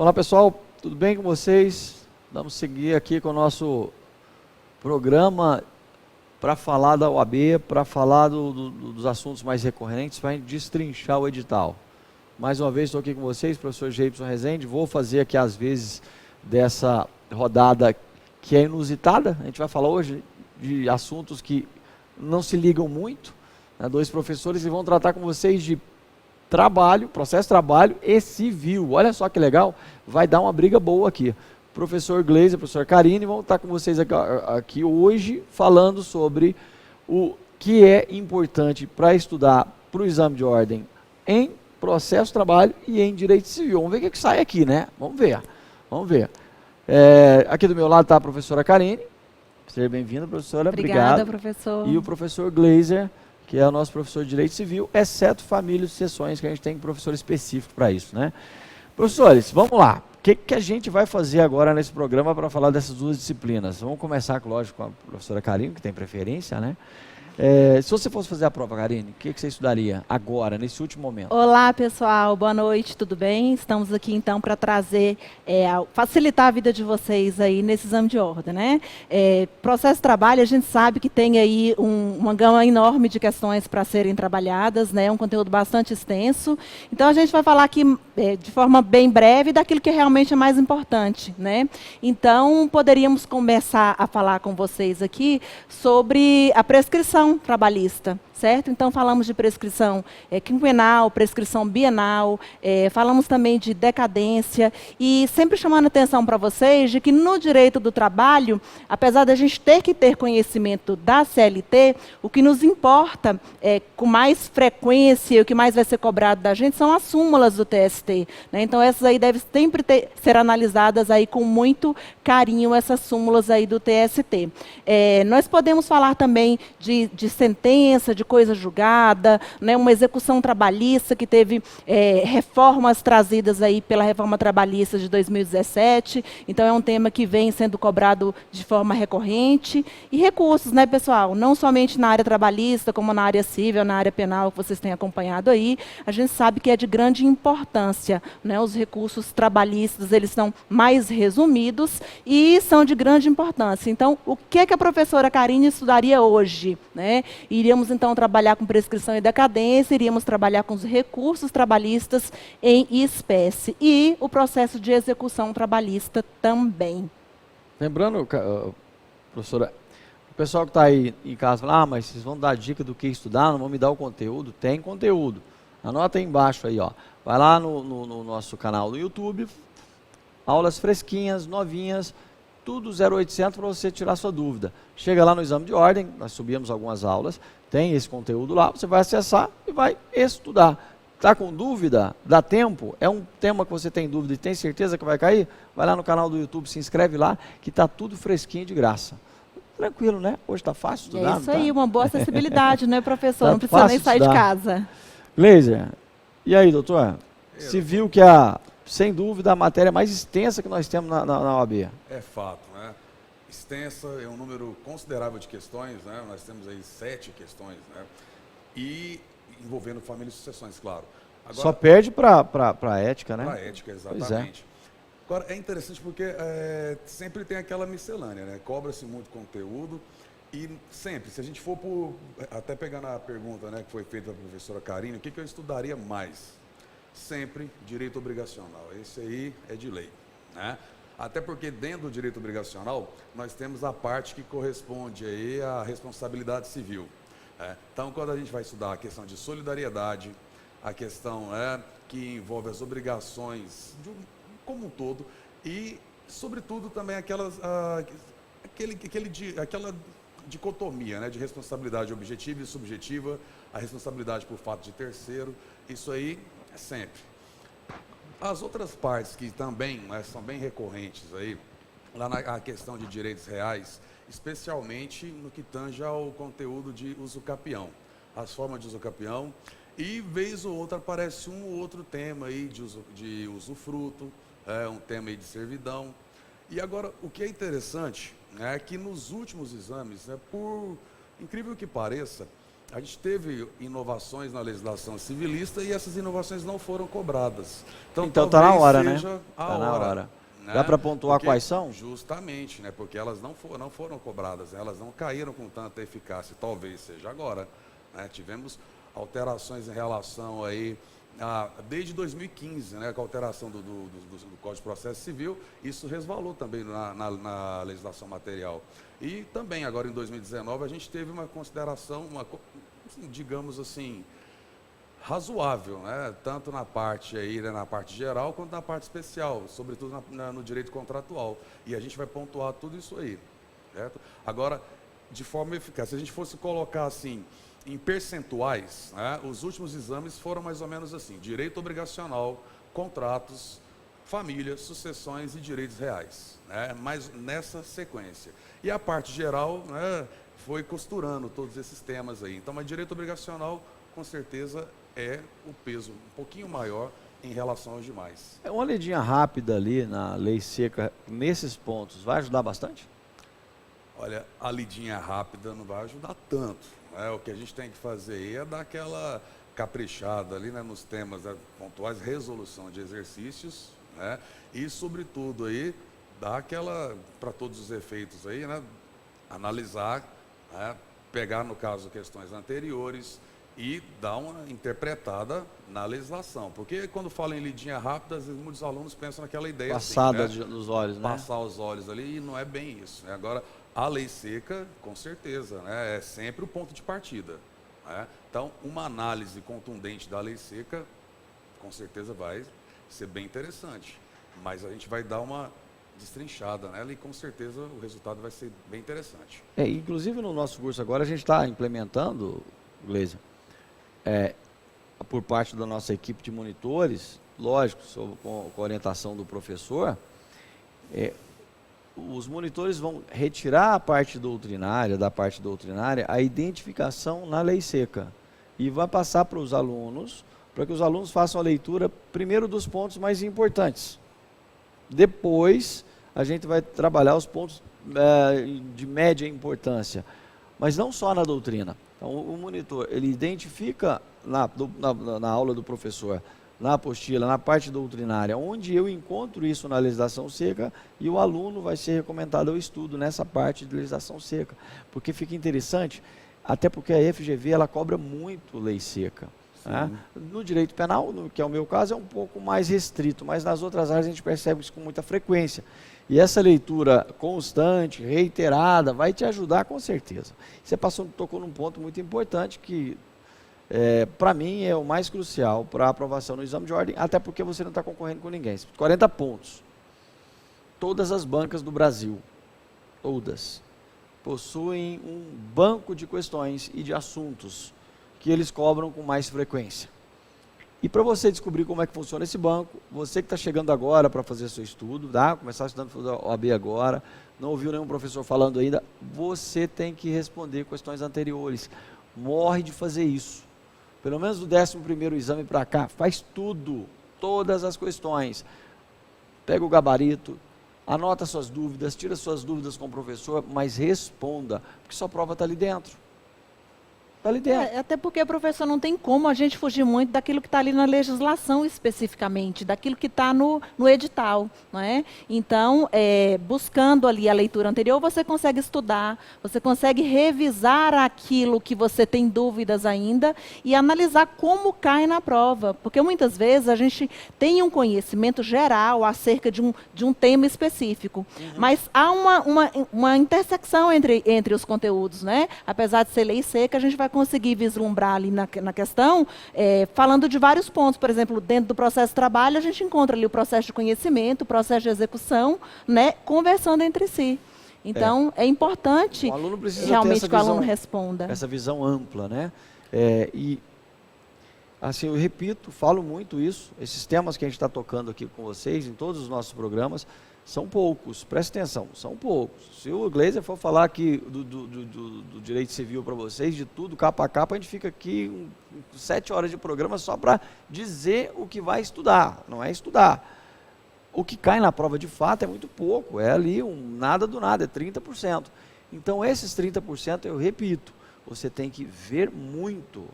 Olá pessoal, tudo bem com vocês? Vamos seguir aqui com o nosso programa para falar da OAB, para falar dos assuntos mais recorrentes, para a gente destrinchar o edital. Mais uma vez estou aqui com vocês, professor Geibson Rezende, vou fazer aqui às vezes dessa rodada que é inusitada. A gente vai falar hoje de assuntos que não se ligam muito, né? Dois professores e vão tratar com vocês de trabalho, processo de trabalho e civil. Olha só que legal, vai dar uma briga boa aqui. Professor Gleiser, professor Karine vão estar com vocês aqui hoje falando sobre o que é importante para estudar para o exame de ordem em processo de trabalho e em direito civil. Vamos ver o que sai aqui, né? Vamos ver. Aqui do meu lado está a professora Karine. Seja bem-vinda, professora. Obrigada, obrigado. professor. E o professor Gleiser, que é o nosso professor de Direito Civil, exceto famílias e sessões, que a gente tem professor específico para isso, né? Professores, vamos lá. O que a gente vai fazer agora nesse programa para falar dessas duas disciplinas? Vamos começar, lógico, com a professora Karine, que tem preferência, né? Se você fosse fazer a prova, Karine, o que você estudaria agora, nesse último momento? Olá, pessoal. Boa noite, tudo bem? Estamos aqui, então, para trazer, facilitar a vida de vocês aí nesse exame de ordem, né? Processo de trabalho, a gente sabe que tem aí uma gama enorme de questões para serem trabalhadas, né? Um conteúdo bastante extenso. Então, a gente vai falar aqui, de forma bem breve, daquilo que realmente é mais importante, né? Então, poderíamos começar a falar com vocês aqui sobre a prescrição trabalhista, certo? Então, falamos de prescrição quinquenal, prescrição bienal, falamos também de decadência e sempre chamando atenção para vocês de que no direito do trabalho, apesar da gente ter que ter conhecimento da CLT, o que nos importa com mais frequência, o que mais vai ser cobrado da gente são as súmulas do TST, né? Então, essas aí devem sempre ser analisadas aí com muito carinho, essas súmulas aí do TST. Nós podemos falar também de sentença, de coisa julgada, né, uma execução trabalhista que teve reformas trazidas aí pela reforma trabalhista de 2017. Então, é um tema que vem sendo cobrado de forma recorrente. E recursos, né, pessoal? Não somente na área trabalhista, como na área civil, na área penal, que vocês têm acompanhado aí. A gente sabe que é de grande importância, né? Os recursos trabalhistas, eles são mais resumidos e são de grande importância. Então, o que a professora Karine estudaria hoje, né? Iríamos, então, trabalhar com prescrição e decadência, iríamos trabalhar com os recursos trabalhistas em espécie e o processo de execução trabalhista também. Lembrando, professora, o pessoal que está aí em casa fala, mas vocês vão dar dica do que estudar, não vão me dar o conteúdo? Tem conteúdo. Anota aí embaixo aí, ó. Vai lá no nosso canal do YouTube, aulas fresquinhas, novinhas, tudo 0800 para você tirar sua dúvida. Chega lá no exame de ordem, nós subimos algumas aulas, tem esse conteúdo lá, você vai acessar e vai estudar. Está com dúvida? Dá tempo? É um tema que você tem dúvida e tem certeza que vai cair? Vai lá no canal do YouTube, se inscreve lá, que está tudo fresquinho de graça. Tranquilo, né? Hoje está fácil estudar. É isso aí, uma boa acessibilidade, né, professor? Tá, não precisa nem sair de estudar. casa. Gleiser, e aí, doutor? Se viu que sem dúvida, a matéria mais extensa que nós temos na OAB. É fato, né? Extensa, é um número considerável de questões, né? Nós temos aí 7 questões, né? E envolvendo família e sucessões, claro. Agora, só perde para a ética, né? Para a ética, exatamente. Pois é. Agora, é interessante porque sempre tem aquela miscelânea, né? Cobra-se muito conteúdo e sempre, se a gente for até pegando a pergunta, né, que foi feita pela professora Karine, o que eu estudaria mais? Sempre direito obrigacional. Esse aí é de lei, né? Até porque dentro do direito obrigacional nós temos a parte que corresponde aí à responsabilidade civil. Então, quando a gente vai estudar a questão de solidariedade, a questão que envolve as obrigações como um todo e, sobretudo, também aquela dicotomia, né, de responsabilidade objetiva e subjetiva, a responsabilidade por fato de terceiro, isso aí é sempre. As outras partes que também são bem recorrentes aí, lá na questão de direitos reais, especialmente no que tange ao conteúdo de usucapião, as formas de usucapião, e vez ou outra aparece um ou outro tema aí de usufruto, um tema aí de servidão. E agora, o que é interessante é que nos últimos exames, por incrível que pareça, a gente teve inovações na legislação civilista e essas inovações não foram cobradas. Então está na hora, né? Está na hora. Né? Dá para pontuar Porque, quais são? Justamente, né? Porque elas não foram cobradas, né? Elas não caíram com tanta eficácia, talvez seja agora. Né? Tivemos alterações em relação aí, desde 2015, né? Com a alteração do Código de Processo Civil, isso resvalou também na legislação material. E também agora em 2019 a gente teve uma consideração, digamos assim, razoável, né? Tanto na parte aí, né, na parte geral, quanto na parte especial, sobretudo no direito contratual. E a gente vai pontuar tudo isso aí, certo? Agora, de forma eficaz, se a gente fosse colocar assim, em percentuais, né, os últimos exames foram mais ou menos assim: direito obrigacional, contratos, família, sucessões e direitos reais, né? Mas nessa sequência. E a parte geral, né, foi costurando todos esses temas aí. Então, mas direito obrigacional, com certeza, é o peso um pouquinho maior em relação aos demais. É uma olhadinha rápida ali na lei seca, nesses pontos, vai ajudar bastante? Olha, a lidinha rápida não vai ajudar tanto. Né? O que a gente tem que fazer aí é dar aquela caprichada ali, né, nos temas, né, pontuais, resolução de exercícios, né, e, sobretudo, aí, dar aquela, para todos os efeitos aí, né, analisar, né, pegar, no caso, questões anteriores, e dar uma interpretada na legislação. Porque quando fala em lidinha rápida, às vezes muitos alunos pensam naquela ideia passada assim, né? nos olhos, né? Passar os olhos ali, e não é bem isso. Né? Agora, a lei seca, com certeza, né? É sempre o ponto de partida. Né? Então, uma análise contundente da lei seca, com certeza vai ser bem interessante. Mas a gente vai dar uma destrinchada nela e com certeza o resultado vai ser bem interessante. Inclusive no nosso curso agora a gente está implementando, Gleison, por parte da nossa equipe de monitores, lógico, com a orientação do professor, os monitores vão retirar a parte doutrinária, a identificação na lei seca, e vai passar para os alunos, para que os alunos façam a leitura, primeiro, dos pontos mais importantes. Depois, a gente vai trabalhar os pontos de média importância, mas não só na doutrina. Então, o monitor, ele identifica na aula do professor, na apostila, na parte doutrinária, onde eu encontro isso na legislação seca, e o aluno vai ser recomendado ao estudo nessa parte de legislação seca. Porque fica interessante, até porque a FGV, ela cobra muito lei seca. Né? No direito penal, que é o meu caso, é um pouco mais restrito, mas nas outras áreas a gente percebe isso com muita frequência. E essa leitura constante, reiterada, vai te ajudar com certeza. Você tocou num ponto muito importante que, para mim, é o mais crucial para a aprovação no exame de ordem, até porque você não está concorrendo com ninguém. 40 pontos. Todas as bancas do Brasil, todas, possuem um banco de questões e de assuntos que eles cobram com mais frequência. E para você descobrir como é que funciona esse banco, você que está chegando agora para fazer seu estudo, tá? Começar estudando para a OAB agora, não ouviu nenhum professor falando ainda, você tem que responder questões anteriores. Morre de fazer isso. Pelo menos do 11º exame para cá, faz tudo, todas as questões. Pega o gabarito, anota suas dúvidas, tira suas dúvidas com o professor, mas responda, porque sua prova está ali dentro. Até porque, professor, não tem como a gente fugir muito daquilo que está ali na legislação especificamente, daquilo que está no edital, não é? Então, buscando ali a leitura anterior, você consegue estudar, você consegue revisar aquilo que você tem dúvidas ainda e analisar como cai na prova, porque muitas vezes a gente tem um conhecimento geral acerca de um tema específico, mas há uma intersecção entre os conteúdos, né? Apesar de ser lei seca, a gente vai conseguir vislumbrar ali na questão, falando de vários pontos. Por exemplo, dentro do processo de trabalho, a gente encontra ali o processo de conhecimento, o processo de execução, né, conversando entre si. Então, é importante o aluno precisa realmente ter que o aluno responda. Essa visão ampla, né? E, assim, eu repito, falo muito isso, esses temas que a gente está tocando aqui com vocês, em todos os nossos programas, são poucos, presta atenção, são poucos. Se o Gleison for falar aqui do direito civil para vocês, de tudo, capa a capa, a gente fica aqui 7 horas de programa só para dizer o que vai estudar, não é estudar. O que cai na prova de fato é muito pouco, é ali nada do nada, é 30%. Então esses 30% eu repito, você tem que ver muito,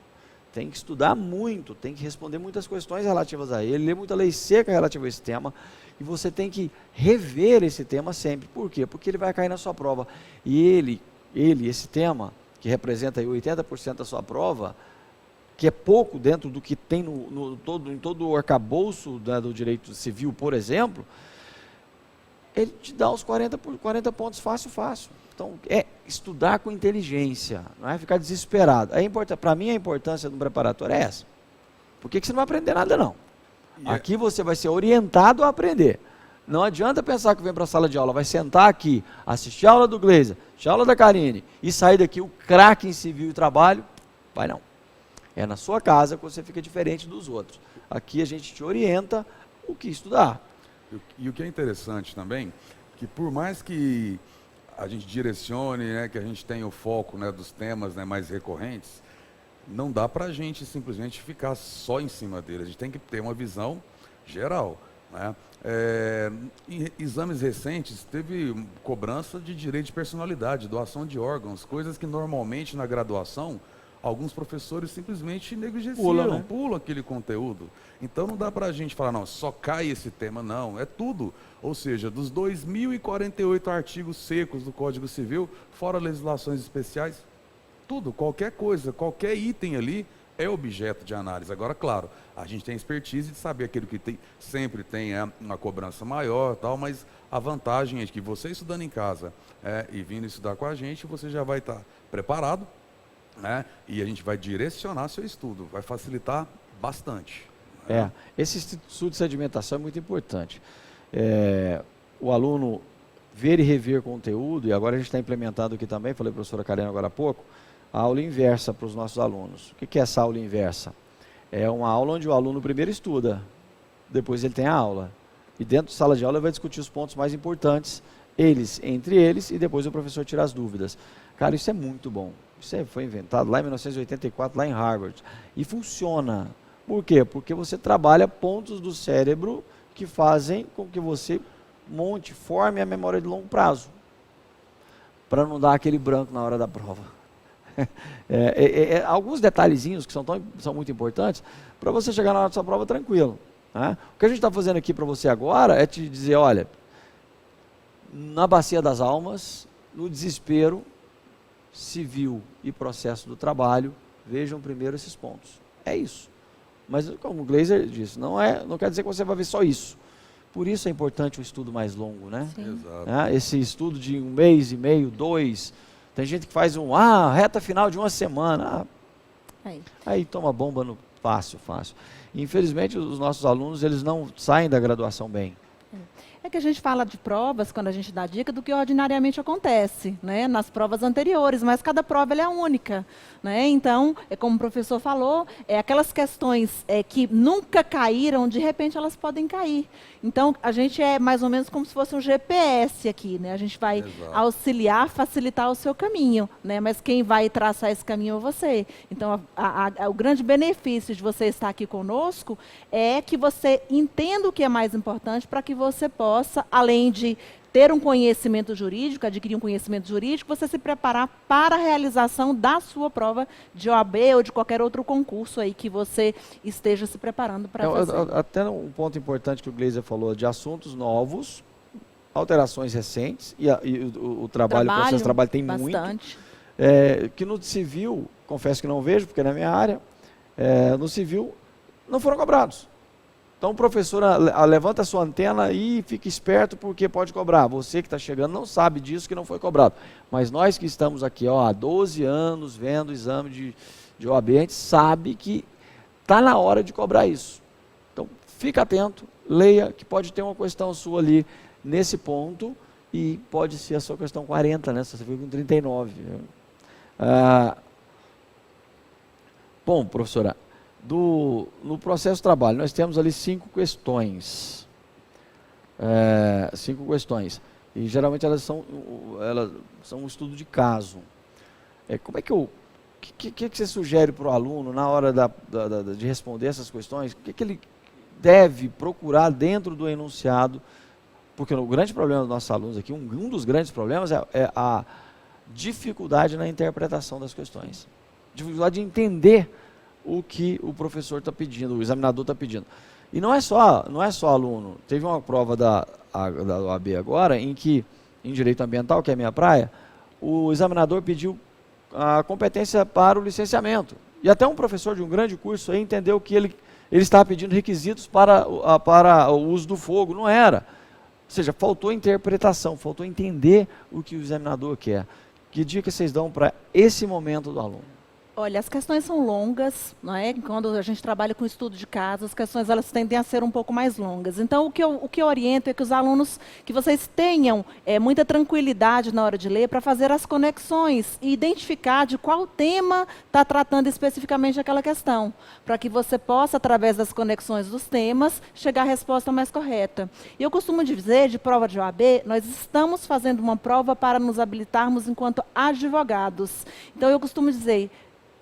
tem que estudar muito, tem que responder muitas questões relativas a ele, ler muita lei seca relativa a esse tema, e você tem que rever esse tema sempre. Por quê? Porque ele vai cair na sua prova. E esse tema, que representa aí 80% da sua prova, que é pouco dentro do que tem em todo o arcabouço, né, do direito civil, por exemplo, ele te dá os 40 pontos fácil. Então, é estudar com inteligência, não é ficar desesperado. Para mim, a importância do preparatório é essa. Por que você não vai aprender nada, não? Aqui você vai ser orientado a aprender. Não adianta pensar que vem para a sala de aula, vai sentar aqui, assistir a aula do Gleiser, assistir a aula da Karine, e sair daqui o craque em civil e trabalho. Vai não. É na sua casa que você fica diferente dos outros. Aqui a gente te orienta o que estudar. E o que é interessante também, que por mais que a gente direcione, né, que a gente tenha o foco, né, dos temas, né, mais recorrentes, não dá para a gente simplesmente ficar só em cima dele. A gente tem que ter uma visão geral, né? Em exames recentes, teve cobrança de direito de personalidade, doação de órgãos, coisas que normalmente na graduação alguns professores simplesmente negligenciam, pulam aquele conteúdo. Então não dá para a gente falar, não, só cai esse tema, não, é tudo. Ou seja, dos 2.048 artigos secos do Código Civil, fora legislações especiais, tudo, qualquer coisa, qualquer item ali é objeto de análise. Agora, claro, a gente tem expertise de saber aquilo que sempre tem uma cobrança maior, tal, mas a vantagem é que você estudando em casa e vindo estudar com a gente, você já vai estar preparado, né? E a gente vai direcionar seu estudo, vai facilitar bastante. Né? Esse estudo de sedimentação é muito importante. O aluno ver e rever conteúdo, e agora a gente está implementando aqui também, falei para a professora Karine agora há pouco, a aula inversa para os nossos alunos. O que é essa aula inversa? É uma aula onde o aluno primeiro estuda, depois ele tem a aula. E dentro da sala de aula ele vai discutir os pontos mais importantes, entre eles, e depois o professor tira as dúvidas. Cara, isso é muito bom. Isso foi inventado lá em 1984, lá em Harvard. E funciona. Por quê? Porque você trabalha pontos do cérebro que fazem com que você forme a memória de longo prazo. Para não dar aquele branco na hora da prova. Alguns detalhezinhos que são muito importantes para você chegar na hora da sua prova tranquilo. Né? O que a gente está fazendo aqui para você agora é te dizer, olha, na bacia das almas, no desespero, civil e processo do trabalho, vejam primeiro esses pontos. É isso. Mas como o Gleiser disse, não quer dizer que você vai ver só isso. Por isso é importante o estudo mais longo, né? Exato. Esse estudo de 1 mês e meio, 2. Tem gente que faz reta final de uma semana. Aí toma bomba no fácil. Infelizmente, os nossos alunos, eles não saem da graduação bem. É que a gente fala de provas, quando a gente dá dica, do que ordinariamente acontece, né, nas provas anteriores, mas cada prova ela é única. Né? Então, como o professor falou, aquelas questões que nunca caíram, de repente elas podem cair. Então, a gente é mais ou menos como se fosse um GPS aqui, né? A gente vai auxiliar, facilitar o seu caminho, né? Mas quem vai traçar esse caminho é você. Então, o grande benefício de você estar aqui conosco é que você entenda o que é mais importante para que você possa, além de ter um conhecimento jurídico, adquirir um conhecimento jurídico, você se preparar para a realização da sua prova de OAB ou de qualquer outro concurso aí que você esteja se preparando para fazer. Até um ponto importante que o Gleiser falou, de assuntos novos, alterações recentes, e o processo de trabalho tem bastante. Muito. Que no civil, confesso que não vejo, porque é na minha área, no civil não foram cobrados. Então, professora, levanta a sua antena e fique esperto, porque pode cobrar. Você que está chegando não sabe disso, que não foi cobrado. Mas nós que estamos aqui há 12 anos vendo o exame de OAB, a gente sabe que está na hora de cobrar isso. Então, fica atento, leia, que pode ter uma questão sua ali nesse ponto, e pode ser a sua questão 40, né? Você veio com 39. Bom, professora, no processo de trabalho, nós temos ali 5 questões. 5 questões. E geralmente elas são um estudo de caso. Como é que o que você sugere para o aluno na hora de responder essas questões? O que ele deve procurar dentro do enunciado? Porque o grande problema dos nossos alunos aqui, um dos grandes problemas é dificuldade na interpretação das questões. Dificuldade de entender o que o professor está pedindo, o examinador está pedindo. E não é só aluno. Teve uma prova da OAB agora, em que, em Direito Ambiental, que é a minha praia, o examinador pediu a competência para o licenciamento. E até um professor de um grande curso aí entendeu que ele estava pedindo requisitos para o uso do fogo. Não era. Ou seja, faltou interpretação, faltou entender o que o examinador quer. Que dica vocês dão para esse momento do aluno? Olha, as questões são longas, não é? Quando a gente trabalha com estudo de caso, as questões elas tendem a ser um pouco mais longas. Então, o que eu oriento é que os alunos, que vocês tenham muita tranquilidade na hora de ler para fazer as conexões e identificar de qual tema está tratando especificamente aquela questão, para que você possa, através das conexões dos temas, chegar à resposta mais correta. E eu costumo dizer, de prova de OAB, nós estamos fazendo uma prova para nos habilitarmos enquanto advogados. Então, eu costumo dizer,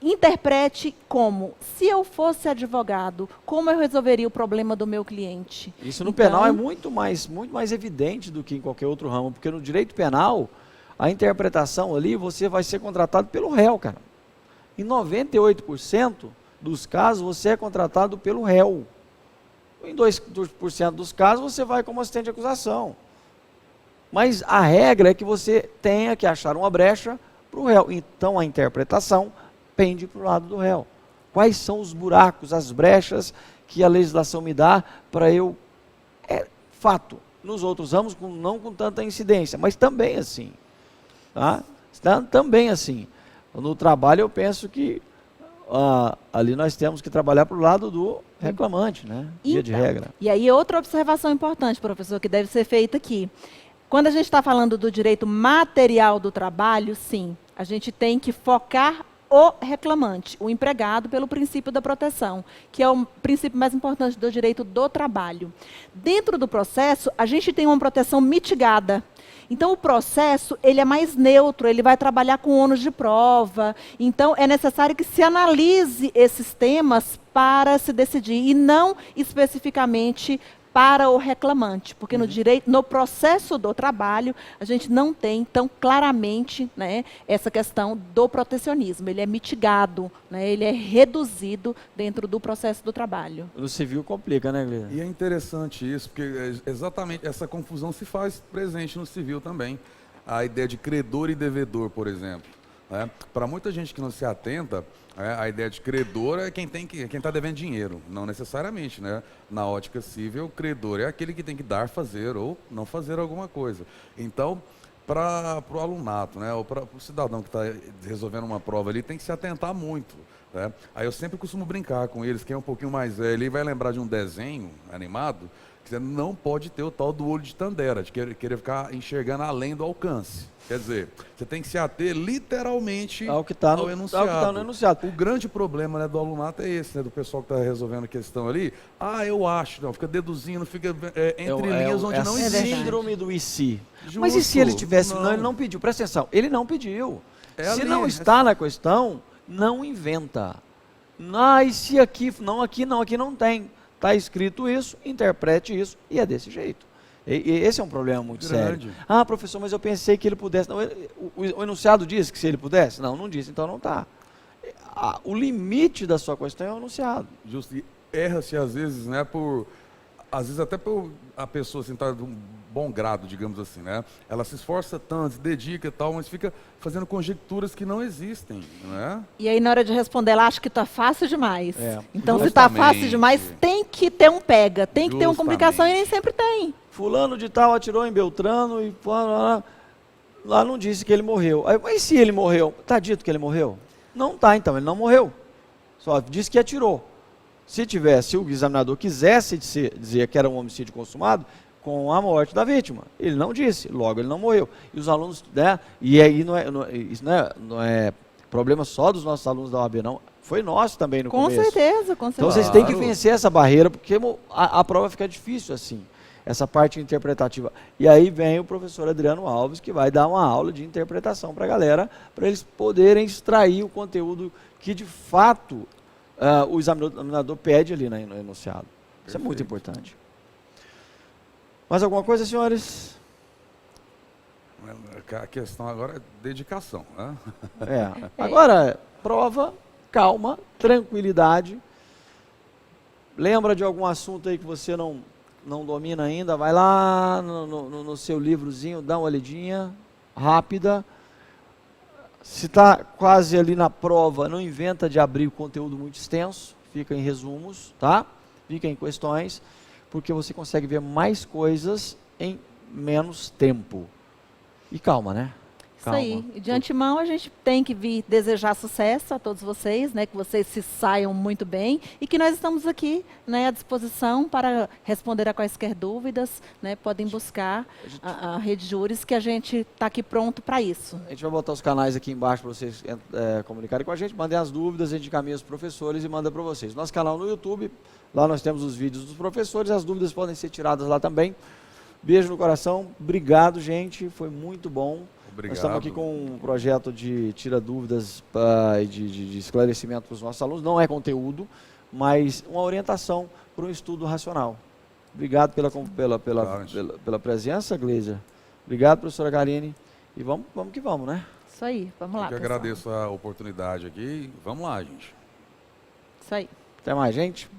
interprete como, se eu fosse advogado, como eu resolveria o problema do meu cliente. Isso no penal é muito mais evidente do que em qualquer outro ramo, porque no direito penal, a interpretação ali, você vai ser contratado pelo réu, cara. Em 98% dos casos, você é contratado pelo réu. Em 2% dos casos, você vai como assistente de acusação. Mas a regra é que você tenha que achar uma brecha para o réu. Então, a interpretação pende para o lado do réu. Quais são os buracos, as brechas que a legislação me dá para eu... É fato. Nos outros ramos, não com tanta incidência, mas também assim. Tá? Também assim. No trabalho, eu penso que ali nós temos que trabalhar para o lado do reclamante, né? Via de regra. E aí, outra observação importante, professor, que deve ser feita aqui. Quando a gente está falando do direito material do trabalho, sim, a gente tem que focar o reclamante, o empregado, pelo princípio da proteção, que é o princípio mais importante do direito do trabalho. Dentro do processo, a gente tem uma proteção mitigada. Então, o processo, ele é mais neutro, ele vai trabalhar com ônus de prova. Então, é necessário que se analise esses temas para se decidir, e não especificamente para o reclamante, porque no processo do trabalho, a gente não tem tão claramente, né, essa questão do protecionismo. Ele é mitigado, né, ele é reduzido dentro do processo do trabalho. No civil complica, né, Guilherme? E é interessante isso, porque exatamente essa confusão se faz presente no civil também. A ideia de credor e devedor, por exemplo. Para muita gente que não se atenta, a ideia de credor é quem está devendo dinheiro, não necessariamente, né? Na ótica civil, o credor é aquele que tem que dar, fazer ou não fazer alguma coisa. Então, para o alunato, né? Ou para o cidadão que está resolvendo uma prova ali, tem que se atentar muito. Né? Aí eu sempre costumo brincar com eles, quem é um pouquinho mais velho, ele vai lembrar de um desenho animado, que você não pode ter o tal do olho de Tandera, de querer ficar enxergando além do alcance. Quer dizer, você tem que se ater literalmente ao que está no enunciado. Ao que tá no enunciado. O grande problema, né, do alunato é esse, né, do pessoal que está resolvendo a questão ali. Eu acho, não, fica deduzindo, fica entre linhas onde não existe. É a síndrome do e se. Mas e se ele tivesse... Não, ele não pediu. Presta atenção, ele não pediu. Se não está na questão, não inventa. E se aqui não tem. Está escrito isso, interprete isso, e é desse jeito. E esse é um problema muito sério. Professor, mas eu pensei que ele pudesse. Não, o enunciado disse que se ele pudesse? Não disse, então não está. O limite da sua questão é o enunciado. Justo, e erra-se às vezes, né, às vezes até por a pessoa assim, tá de um bom grado, digamos assim, né? Ela se esforça tanto, se dedica e tal, mas fica fazendo conjecturas que não existem, né? E aí, na hora de responder, ela acha que está fácil demais. Então, se está fácil demais, tem que ter um pega, tem que ter uma complicação, e nem sempre tem. Fulano de tal atirou em Beltrano e lá não disse que ele morreu. Mas se ele morreu? Está dito que ele morreu? Não está, então, ele não morreu. Só disse que atirou. Se o examinador quisesse dizer que era um homicídio consumado, com a morte da vítima. Ele não disse, logo ele não morreu. E os alunos, né? E aí isso não é problema só dos nossos alunos da OAB, não. Foi nosso também no começo. Com certeza. Então vocês têm que vencer essa barreira, porque a prova fica difícil assim. Essa parte interpretativa. E aí vem o professor Adriano Alves, que vai dar uma aula de interpretação para a galera, para eles poderem extrair o conteúdo que de fato o examinador pede ali no enunciado. Isso é muito importante. Mais alguma coisa, senhores? A questão agora é dedicação, né? Agora, prova, calma, tranquilidade. Lembra de algum assunto aí que você não domina ainda? Vai lá no seu livrozinho, dá uma olhadinha rápida. Se está quase ali na prova, não inventa de abrir o conteúdo muito extenso, fica em resumos, tá? Fica em questões, porque você consegue ver mais coisas em menos tempo. E calma, né? Calma. Isso aí. De antemão, a gente tem que vir desejar sucesso a todos vocês, né? Que vocês se saiam muito bem e que nós estamos aqui, né, à disposição para responder a quaisquer dúvidas, né? Podem buscar a Rede Júris, que a gente está aqui pronto para isso. A gente vai botar os canais aqui embaixo para vocês comunicarem com a gente, mandem as dúvidas, a gente encaminha os professores e manda para vocês. Nosso canal no YouTube, lá nós temos os vídeos dos professores, as dúvidas podem ser tiradas lá também. Beijo no coração, obrigado, gente, foi muito bom. Obrigado. Nós estamos aqui com um projeto de tira dúvidas e de esclarecimento para os nossos alunos. Não é conteúdo, mas uma orientação para um estudo racional. Obrigado pela presença, Gleiser. Obrigado, professora Karine. E vamos que vamos, né? Isso aí, vamos lá, Eu que pessoal. agradeço a oportunidade aqui. Vamos lá, gente. Isso aí. Até mais, gente.